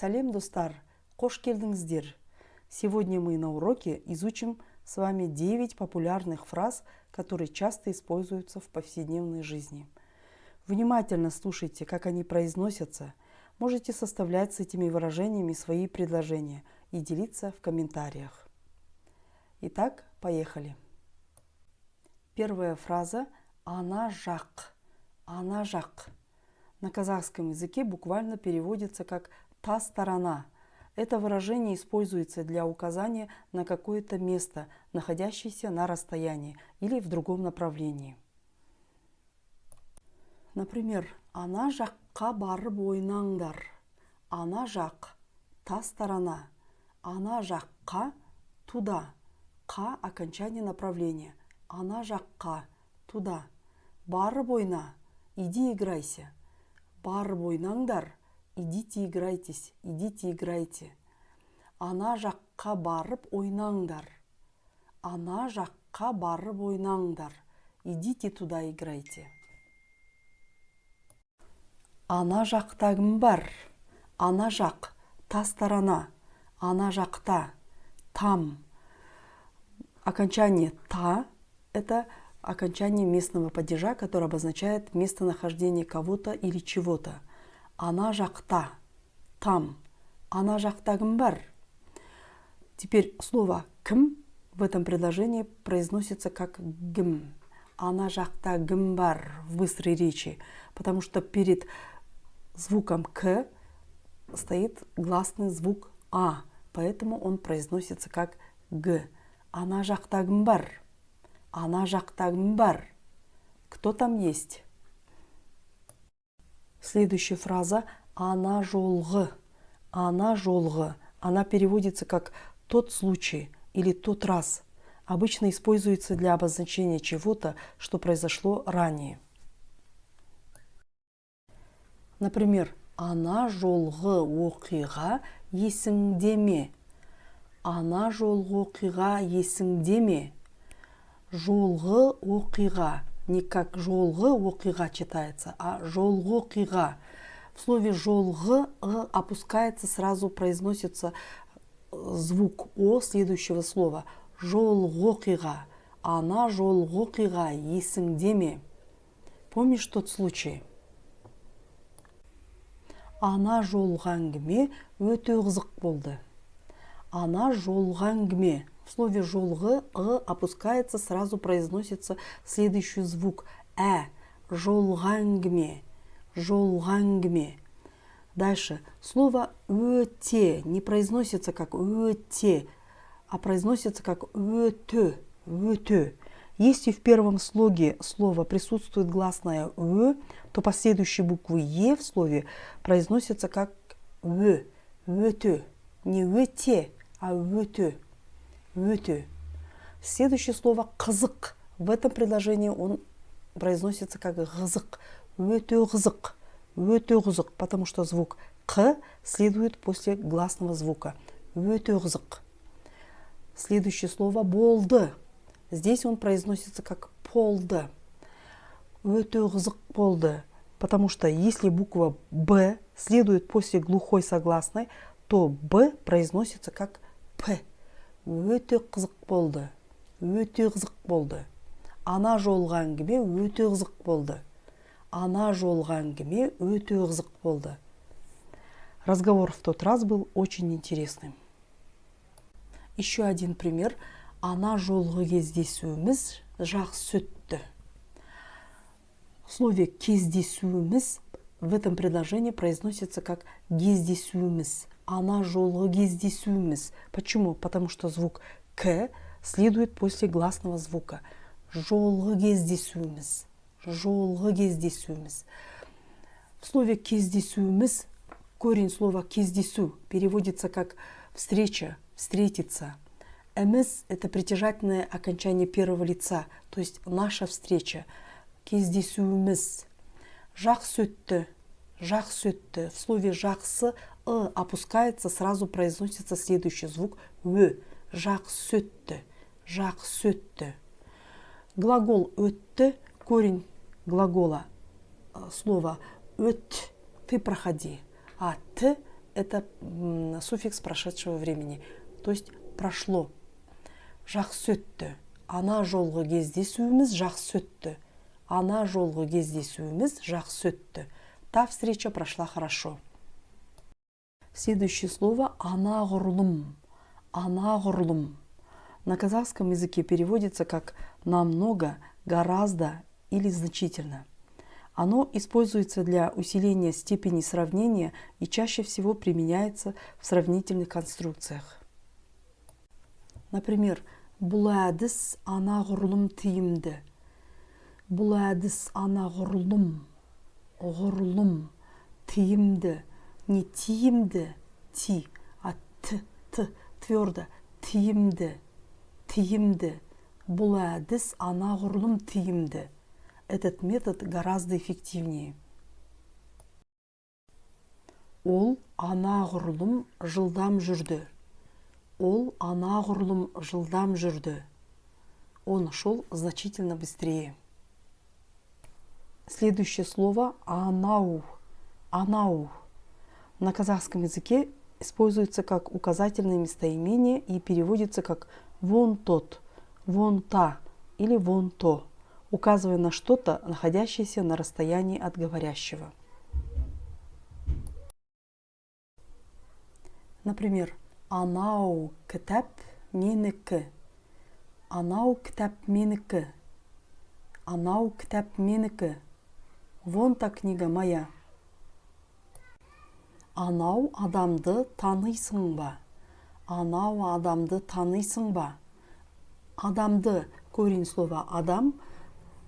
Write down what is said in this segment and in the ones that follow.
Салем, достар! Қош келдіңіздер! Сегодня мы на уроке изучим с вами 9 популярных фраз, которые часто используются в повседневной жизни. Внимательно слушайте, как они произносятся. Можете составлять с этими выражениями свои предложения и делиться в комментариях. Итак, поехали. Первая фраза «Ана жақ». «Ана жақ». На казахском языке буквально переводится как «та сторона». Это выражение используется для указания на какое-то место, находящееся на расстоянии или в другом направлении. Например, «Ана жаққа барып ойнаңдар». «Ана жақ» – «та сторона». «Ана жаққа» – «туда». «Қа» – окончание направления. «Ана жаққа» – «туда». «Барып ойна» – «иди играйся». «Барып ойнаңдар» – «идите играйтесь», «идите играйте». «Ана жаққа барып ойнаңдар». «Ана жаққа барып ойнаңдар» – «идите туда играйте». «Ана жақта кім бар?» «Ана жақ» – «та сторона». «Ана жақта» – «там». Окончание «та» – это окончание местного падежа, которое обозначает местонахождение кого-то или чего-то. «Ана жақта» – «там». «Ана жақта кім бар?» Теперь слово «кім» в этом предложении произносится как «гім». «Ана жақта кім бар» в быстрой речи, потому что перед звуком «к» стоит гласный звук «а», поэтому он произносится как «г». «Ана жақта кім бар?» «Ана жақта кім бар?» Кто там есть? Следующая фраза «ана жолғы». «Ана жолғы». Она переводится как «тот случай» или «тот раз». Обычно используется для обозначения чего-то, что произошло ранее. Например, «ана жолғы оқиға есіңде ме?» «Ана жолғы оқиға есіңде ме?» «Жолғы оқиға» не как «жолғы оқиға» читается, а «жолғы оқиға». В слове «жолғы» опускается, сразу произносится звук «о» следующего слова. «Жолғы оқиға». «Ана жолғы оқиға есіңде ме?» Помнишь тот случай? «Ана жолғы әңгіме өте қызық болды». «Ана жолғы әңгіме». В слове «жолғы» опускается, сразу произносится следующий звук «ә». «Жолғы әңгіме». «Жолғы әңгіме». Дальше. Слово «өте» не произносится как «өте», а произносится как «өтө». «Өтө». Если в первом слоге слова присутствует гласное «ө», то последующие буквы «е» в слове произносятся как «ө». «Өтө». Не «өте», а «өтө». «Өтө». Следующее слово «қызық». В этом предложении он произносится как «ғызық». «Өтө қызық». «Өтө қызық», потому что звук «к» следует после гласного звука. «Өтө қызық». Следующее слово «болды». Здесь он произносится как «полды». «Өтө қызық болды», потому что если буква «б» следует после глухой согласной, то «б» произносится как «п». «Өте қызық болды». «Өте қызық болды». «Ана жолғы әңгіме өте қызық болды». «Ана жолғы әңгіме өте қызық болды». Разговор в тот раз был очень интересным. Еще один пример. «Ана жолғы кездесуіміз жақсы өтті». В слове «кездесуіміз» в этом предложении произносится как «кездесуіміз». «Ана жолғы кездесуіміз». Почему? Потому что звук «к» следует после гласного звука. «Жолғы кездесуіміз». «Жолғы кездесуіміз». В слове «кездесуіміз» корень слова «кездесу» переводится как «встреча», «встретиться». «Эміз» – это притяжательное окончание первого лица, то есть «наша встреча». «Кездесуіміз». «Жақсы өтті». «Жақсы өтті». В слове «жақсы» опускается, сразу произносится следующий звук «ө». «Жақсы өтті». «Жақсы өтті». Глагол «өтті», корень глагола слова «өт» – «ты проходи», а «т» это суффикс прошедшего времени, то есть прошло. Жақсы өтті. Ана жолғы кездесуіміз жақсы өтті. Ана жолғы кездесуіміз жақсы өтті. Та встреча прошла хорошо. Следующее слово анағұрлым. Анағұрлым. На казахском языке переводится как намного, гораздо или значительно. Оно используется для усиления степени сравнения и чаще всего применяется в сравнительных конструкциях. Например, бұл әдіс анағұрлым тиімді. Бұл әдіс анағұрлым, ғұрлым, тиімді. Не тиімді, ти, а т, твердо, тиімді, тиімді. Бұл әдіс анағұрлым тиімді. Этот метод гораздо эффективнее. Ол анағұрлым жылдам жүрді. Ол анағұрлым жылдам жүрді. Он шел значительно быстрее. Следующее слово анау. Анау. На казахском языке используется как указательное местоимение и переводится как вон тот, вон та или вон то, указывая на что-то, находящееся на расстоянии от говорящего. Например, анау кітап менікі. Анау кітап менікі. Анау кітап менікі. Вон та книга моя. Анау адамды танисың ба? Анау адамды танисың ба? Адамды, корень слова адам,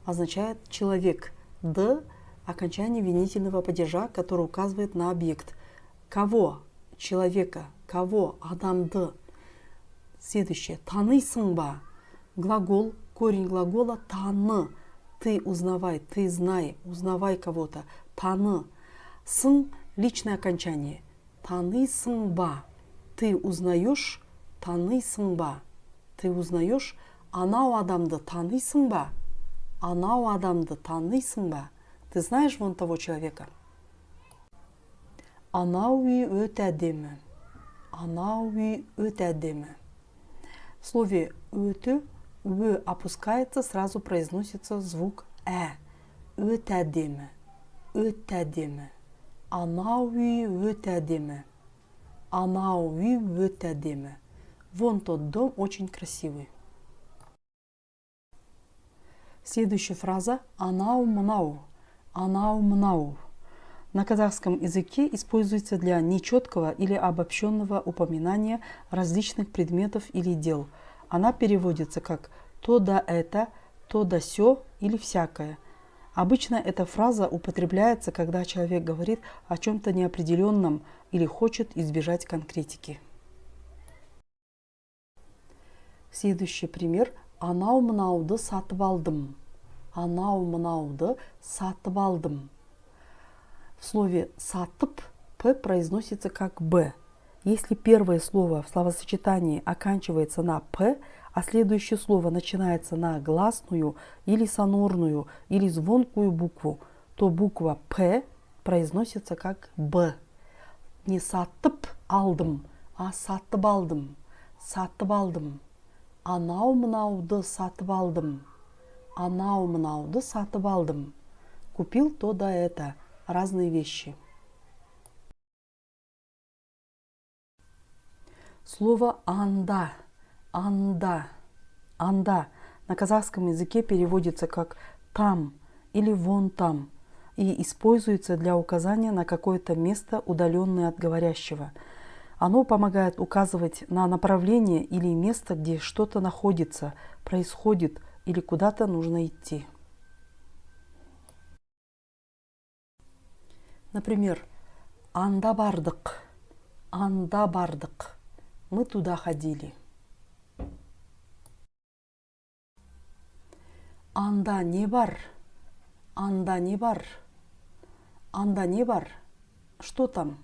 означает человек. Д – окончание винительного падежа, который указывает на объект. Кого? Человека. Кого? Адамды. Следующее. Танисың ба? Глагол, корень глагола таны. Ты узнавай, ты знай, узнавай кого-то. Таны. Сын – личное окончание. Танисың ба? Ты узнаешь? Танисың ба? Ты узнаешь? Анау адамды танисың ба? Анау адамды танисың ба? Ты знаешь вон того человека? Анау үй өте әдемі. Анау үй өте әдемі. В слове өте «ө» опускается, сразу произносится звук «ә». Өте әдемі. Өте әдемі. Анау үй өте әдемі. Анау үй өте әдемі. Вон тот дом очень красивый. Следующая фраза «анау мынау». «Анау мынау». На казахском языке используется для нечеткого или обобщенного упоминания различных предметов или дел. Она переводится как «то да это», «то да сё» или «всякое». Обычно эта фраза употребляется, когда человек говорит о чем-то неопределенном или хочет избежать конкретики. Следующий пример. Анау мынауды сатып алдым. Анау мынауды сатып алдым. В слове «сатып» «п» произносится как «б». Если первое слово в словосочетании оканчивается на «п», а следующее слово начинается на гласную или сонорную или звонкую букву, то буква «п» произносится как «б». Не «сатып алдым», а «сатып алдым». Сатып алдым. Анау мынауды сатып алдым. Анау мынауды сатып алдым. Купил то да это. Разные вещи. Слово «анда». Анда. Анда на казахском языке переводится как «там» или «вон там» и используется для указания на какое-то место, удаленное от говорящего. Оно помогает указывать на направление или место, где что-то находится, происходит или куда-то нужно идти. Например, «анда бардық». «Анда бардық». Мы туда ходили. «Анда не бар». «Анда не бар». «Анда не бар». Что там?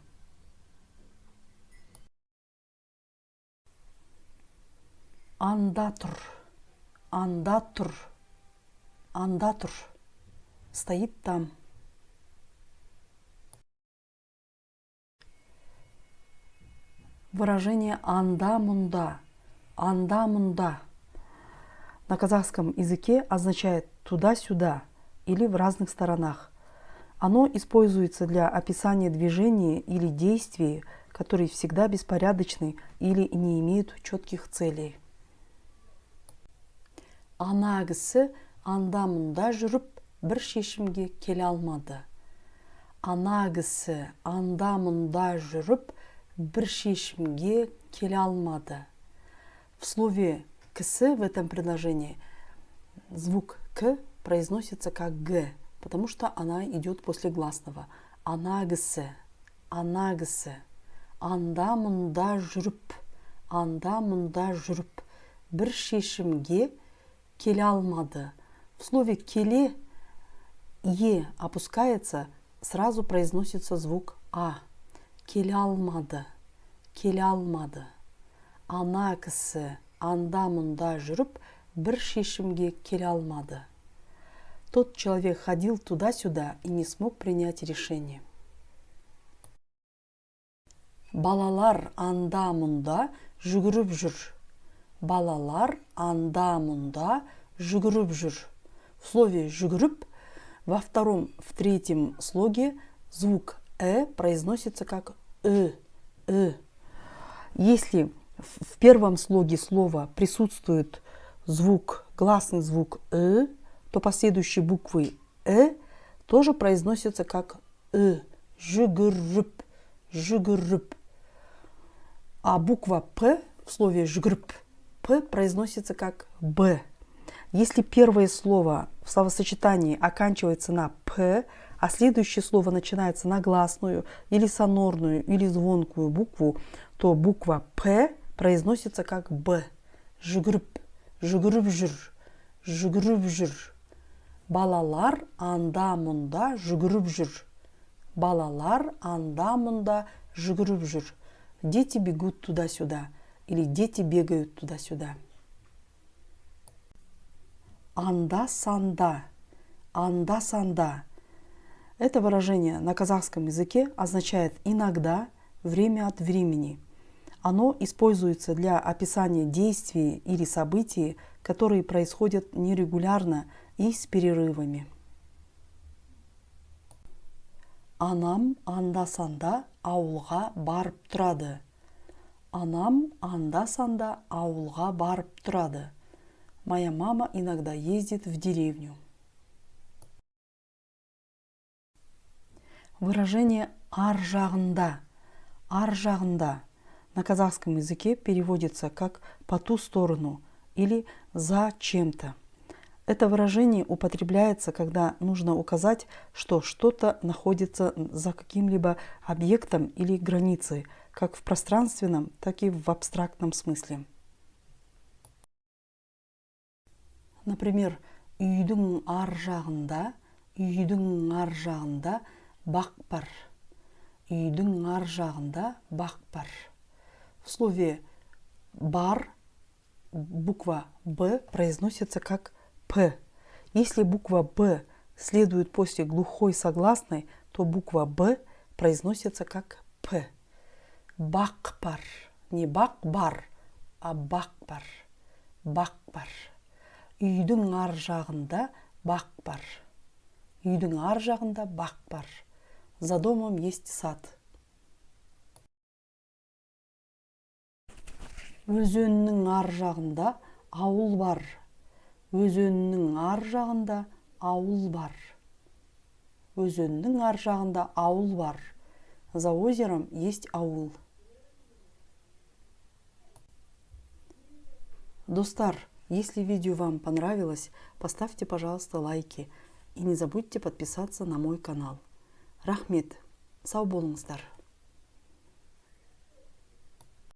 «Анда тұр». «Анда тұр». «Анда тұр». Стоит там. Выражение анда-мунда. Анда-мунда на казахском языке означает туда-сюда или в разных сторонах. Оно используется для описания движения или действий, которые всегда беспорядочны или не имеют четких целей. Ана кісі анда-мында жүріп, бір шешімге келе алмады. Ана кісі анда-мында жүріп, бір шешімге келе алмады. В слове «кісі» в этом предложении звук «к» произносится как «г», потому что она идет после гласного. Ана кісі, ана кісі, анда-мында жүріп, анда-мында жүріп, бір шешімге келе алмады. В слове «келе» «е» опускается, сразу произносится звук «а». Келе алмады, келе алмады. Ана кісі анда-мында жүріп, бір шешімге келе алмады. Тот человек ходил туда-сюда и не смог принять решение. Балалар анда-мында жүгіріп жүр. Балалар анда-мында жүгіріп жүр. В слове «жүгіріп» в третьем слоге звук «э» произносится как «ы», «ы». Если в первом слоге слова присутствует гласный звук «ы», то последующие буквы «э» тоже произносятся как «ы». Жүгіріп, жүгіріп. А буква «п» в слове «жүгіріп» «п» произносится как «б». Если первое слово в словосочетании оканчивается на «п», а следующее слово начинается на гласную или сонорную или звонкую букву, то буква «п» произносится как «б». Жүгіріп, жүгіріп жүр, жүгіріп жүр. Балалар анда-мында жүгіріп жүр. Балалар анда-мында жүгіріп жүр. Дети бегут туда-сюда или дети бегают туда-сюда. Анда-санда, анда-санда. Это выражение на казахском языке означает иногда, время от времени. Оно используется для описания действий или событий, которые происходят нерегулярно и с перерывами. Анам анда-санда ауылға барып тұрады. Анам анда-санда ауылға барып тұрады. Моя мама иногда ездит в деревню. Выражение «ар жағында». Ар жағында на казахском языке переводится как «по ту сторону» или «за чем-то». Это выражение употребляется, когда нужно указать, что что-то находится за каким-либо объектом или границей, как в пространственном, так и в абстрактном смысле. Например, үйдің ар жағында, үйдің ар жағында бақ бар. Үйдің ар жағында бақ бар. В слове «бар» буква «б» произносится как «п». Если буква «б» следует после глухой согласной, то буква «б» произносится как «п». Бақ бар. Не бақ бар, а бақ бар. Бақ бар. Үйдің ар жағында бақ бар. Үйдің ар жағында бақ бар. За домом есть сад. Өзеннің ар жағында ауыл бар. Өзеннің ар жағында ауыл бар. Өзеннің ар жағында ауыл бар. За озером есть аул. Достар, если видео вам понравилось, поставьте, пожалуйста, лайки и не забудьте подписаться на мой канал. Рахмет, сау болыңыздар.